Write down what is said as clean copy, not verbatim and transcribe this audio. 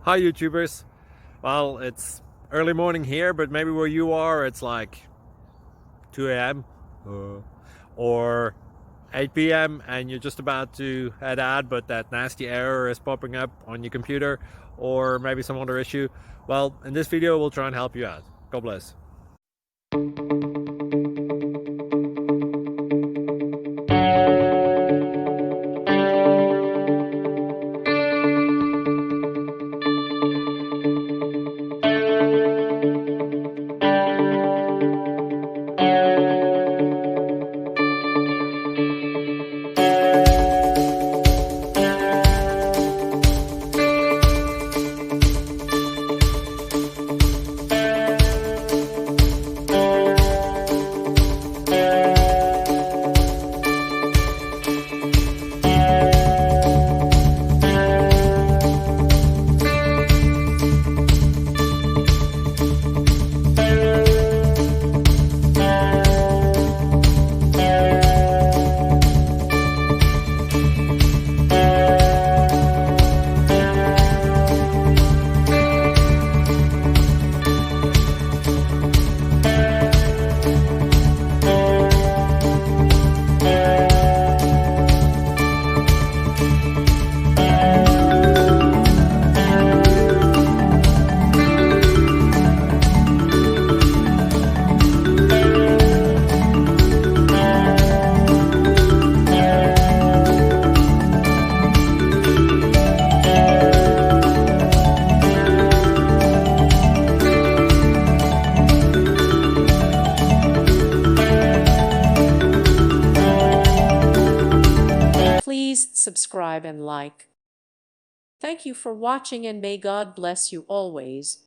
Hi YouTubers. Well, it's early morning here, but maybe where you are it's like 2 a.m. Or 8 p.m. and you're just about to head out, but that nasty error is popping up on your computer, or maybe some other issue. Well, in this video we'll try and help you out. God bless. Please subscribe and like. Thank you for watching, and may God bless you always.